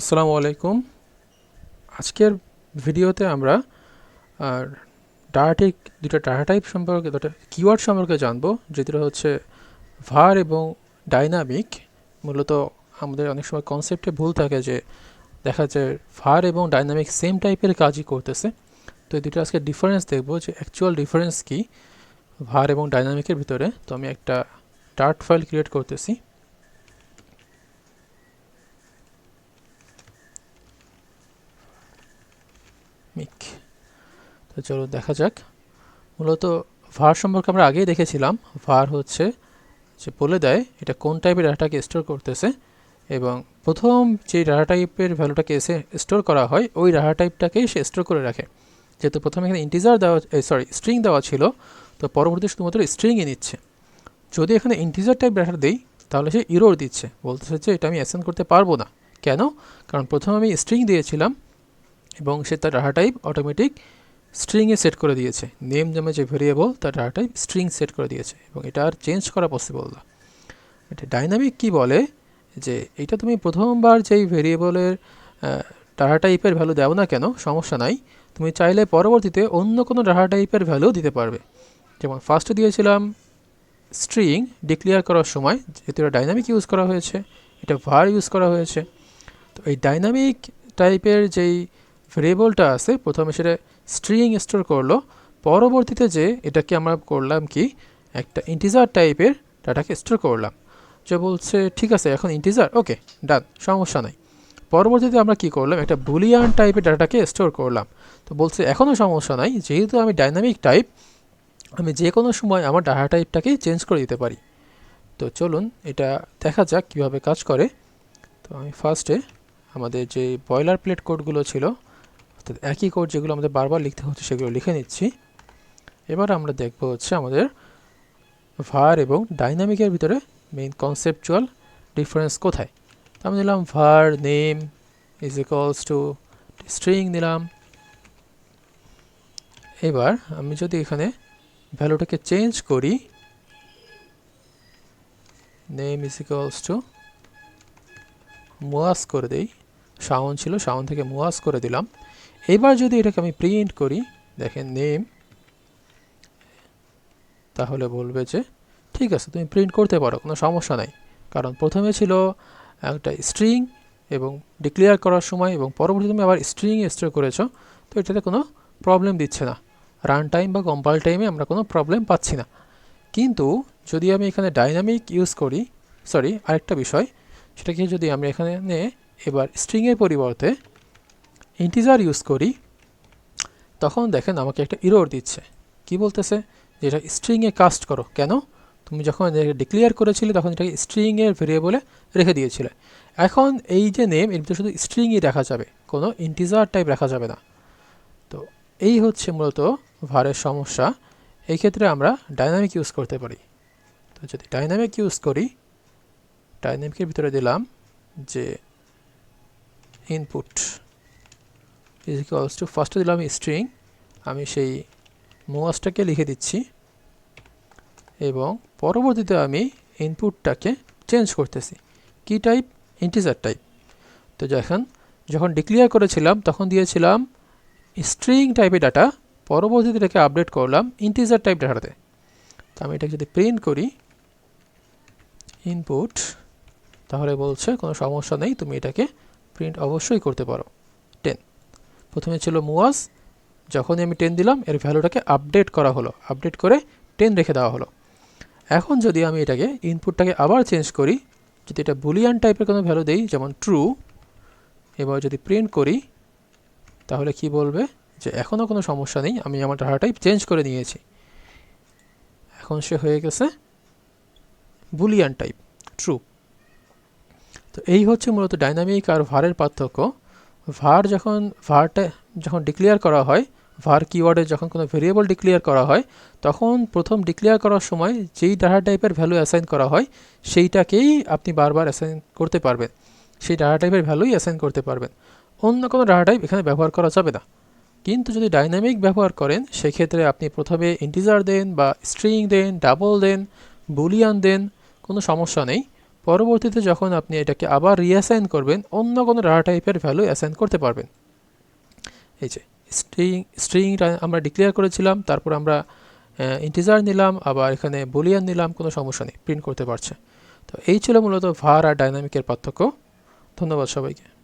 আসসালামু আলাইকুম। আজকের ভিডিওতে আমরা আর দুটো ডাটা টাইপ সম্পর্কে, দুটো কিওয়ার্ড সম্পর্কে জানবো, যেগুলো হচ্ছে ভার এবং ডাইনামিক। মূলত আমাদের অনেক সময় কনসেপ্টে ভুল থাকে, যে দেখা যায় ভার এবং ডাইনামিক সেম টাইপের কাজই করতেছে। তো এই দুটো আজকে ডিফারেন্স দেখবো, যে অ্যাকচুয়াল ডিফারেন্স কি ভার এবং ডাইনামিকের ভিতরে। তো আমি একটা ডার্ট ফাইল ক্রিয়েট করতেছি। মিক তো চলো দেখা যাক। মূলত ভার সম্পর্কে আমরা আগেই দেখেছিলাম। ভার হচ্ছে যে বলে দেয় এটা কোন টাইপের ডাটাকে স্টোর করতেছে, এবং প্রথম যে ডাটা টাইপের ভ্যালুটাকে স্টোর করা হয় ওই ডাটা টাইপটাকেই সে স্টোর করে রাখে। যেহেতু প্রথমে এখানে ইন্টিজার দেওয়া স্ট্রিং দেওয়া ছিল, তো পরবর্তী শুধুমাত্র স্ট্রিংই নিচ্ছে। যদি এখানে ইন্টিজার টাইপ ডাটা দিই, তাহলে সে ইরর দিচ্ছে, বলতেছে যে এটা আমি অ্যাসাইন করতে পারবো না। কেন? কারণ প্রথমে আমি স্ট্রিং দিয়েছিলাম এবং সে তার ডাটা টাইপ অটোমেটিক স্ট্রিংয়ে সেট করে দিয়েছে। নেম নামে যে ভেরিয়েবল, তার ডাটা টাইপ স্ট্রিং সেট করে দিয়েছে, এবং এটা আর চেঞ্জ করা পসিবল না। এটা ডাইনামিক কি বলে, যে এটা তুমি প্রথমবার যেই ভেরিয়েবলের ডাটা টাইপের ভ্যালু দাও না কেন, সমস্যা নাই, তুমি চাইলে পরবর্তীতে অন্য কোনো ডাটা টাইপের ভ্যালু দিতে পারবে। যেমন ফার্স্টে দিয়েছিলাম স্ট্রিং ডিক্লেয়ার করার সময়, যেহেতু এটা ডাইনামিক ইউজ করা হয়েছে, এটা ভার ইউজ করা হয়েছে। তো এই ডাইনামিক টাইপের যেই ভেরিয়েবলটা আছে, প্রথমে সেটা স্ট্রিং স্টোর করলো, পরবর্তীতে যে এটাকে আমরা করলাম কি একটা ইন্টিজার টাইপের ডাটাকে স্টোর করলাম। যে বলছে ঠিক আছে এখন ইন্টিজার, ওকে ডান, সমস্যা নাই। পরবর্তীতে আমরা কি করলাম, একটা বুলিয়ান টাইপের ডাটাকে স্টোর করলাম। তো বলছে এখনও সমস্যা নাই, যেহেতু আমি ডাইনামিক টাইপ, আমি যে কোনো সময় আমার ডাটা টাইপটাকেই চেঞ্জ করে দিতে পারি। তো চলুন এটা দেখা যাক কীভাবে কাজ করে। তো আমি ফার্স্টে আমাদের যে বয়লার প্লেট কোডগুলো ছিল, অর্থাৎ একই কোড যেগুলো আমাদের বারবার লিখতে হচ্ছে, সেগুলো লিখে নিচ্ছি। এবার আমরা দেখব হচ্ছে আমাদের ভার এবং ডাইনামিকের ভিতরে মেইন কনসেপচুয়াল ডিফারেন্স কোথায়। তো আমি নিলাম ভার name is equals to string নিলাম। এবার আমি যদি এখানে ভ্যালুটাকে চেঞ্জ করি, নেম ইজ ইকুয়ালস টু মুয়াস করে দেই, শাওন ছিল, শাওন থেকে মুয়াস করে দিলাম। এবার যদি এটাকে আমি প্রিন্ট করি, দেখেন নেম, তাহলে বলবে যে ঠিক আছে তুমি প্রিন্ট করতে পারো, কোনো সমস্যা নাই। কারণ প্রথমে ছিল একটা স্ট্রিং এবং ডিক্লেয়ার করার সময়, এবং পরবর্তী তুমি আবার স্ট্রিং স্টোর করেছো, তো এটাতে কোনো প্রবলেম দিচ্ছে না। রান টাইম বা কম্পাইল টাইমে আমরা কোনো প্রবলেম পাচ্ছি না। কিন্তু যদি আমি এখানে ডাইনামিক ইউজ করি, আরেকটা বিষয়, সেটাকে যদি আমি এখানে এবার স্ট্রিংয়ের পরিবর্তে ইন্টিজার ইউজ করি, তখন দেখেন আমাকে একটা ইরর দিচ্ছে। কি বলতেছে, যে এটা স্ট্রিংয়ে কাস্ট করো। কেন? তুমি যখন ডিক্লেয়ার করেছিলে তখন এটাকে স্ট্রিংয়ের ভেরিয়েবলে রেখে দিয়েছিলে। এখন এই যে নেম, এর ভিতরে শুধু স্ট্রিংই রাখা যাবে, কোনো ইন্টিজার টাইপ রাখা যাবে না। তো এই হচ্ছে মূলত ভারের সমস্যা। এই ক্ষেত্রে আমরা ডাইনামিক ইউজ করতে পারি। তো যদি ডাইনামিক ইউজ করি, ডাইনামিকের ভিতরে দিলাম যে ইনপুট ইজ ইকুয়ালস টু, ফার্স্টে দিলাম স্ট্রিং, আমি সেই মুয়াসটাকে লিখে দিচ্ছি, এবং পরবর্তীতে আমি ইনপুটটাকে চেঞ্জ করতেছি। কি টাইপ? Integer type. তো যখন ডিক্লেয়ার করেছিলাম তখন দিয়েছিলাম স্ট্রিং টাইপের ডাটা, পরবর্তীতে এটাকে আপডেট করলাম ইন্টিজার টাইপ ডাটাতে। তো আমি এটাকে যদি প্রিন্ট করি ইনপুট, তাহলে বলছে কোনো সমস্যা নেই, তুমি এটাকে প্রিন্ট অবশ্যই করতে পারো। 10 প্রথমে ছিল মুয়াস, যখনই আমি 10 দিলাম এর ভ্যালুটাকে আপডেট করা হলো, আপডেট করে 10 রেখে দেওয়া হলো। এখন যদি আমি এটাকে ইনপুটটাকে আবার চেঞ্জ করি, যদি এটা বুলিয়ান টাইপের কোনো ভ্যালু দেই, যেমন ট্রু, এবার যদি প্রিন্ট করি, তাহলে কি বলবে, যে এখনও কোনো সমস্যা নেই, আমি আমার ডাটা টাইপ চেঞ্জ করে নিয়েছি। এখন সে হয়ে গেছে বুলিয়ান টাইপ, ট্রু। তো এই হচ্ছে মূলত ডাইনামিক আর ভারের পার্থক্য। ভারটা যখন ডিক্লেয়ার করা হয়, ভার কিওয়ার্ডে যখন কোনো ভেরিয়েবল ডিক্লেয়ার করা হয়, তখন প্রথম ডিক্লেয়ার করার সময় যেই ডাটা টাইপের ভ্যালু অ্যাসাইন করা হয়, সেইটাকেই আপনি বারবার অ্যাসাইন করতে পারবেন, সেই ডাটা টাইপের ভ্যালুই অ্যাসাইন করতে পারবেন। অন্য কোনো ডাটা টাইপ এখানে ব্যবহার করা যাবে না। কিন্তু যদি ডাইনামিক ব্যবহার করেন, সেক্ষেত্রে আপনি প্রথমে ইন্টিজার দেন বা স্ট্রিং দেন, ডাবল দেন, বুলিয়ান দেন, কোনো সমস্যা নেই। পরবর্তীতে যখন আপনি এটাকে আবার রিঅ্যাসাইন করবেন অন্য কোনো ডাটা টাইপের ভ্যালু অ্যাসাইন করতে পারবেন। এই যে স্ট্রিংটা আমরা ডিক্লেয়ার করেছিলাম, তারপর আমরা ইন্টিজার নিলাম, আবার এখানে বুলিয়ান নিলাম, কোনো সমস্যা নেই, প্রিন্ট করতে পারছে। তো এই ছিল মূলত ভার আর ডাইনামিকের পার্থক্য। ধন্যবাদ সবাইকে।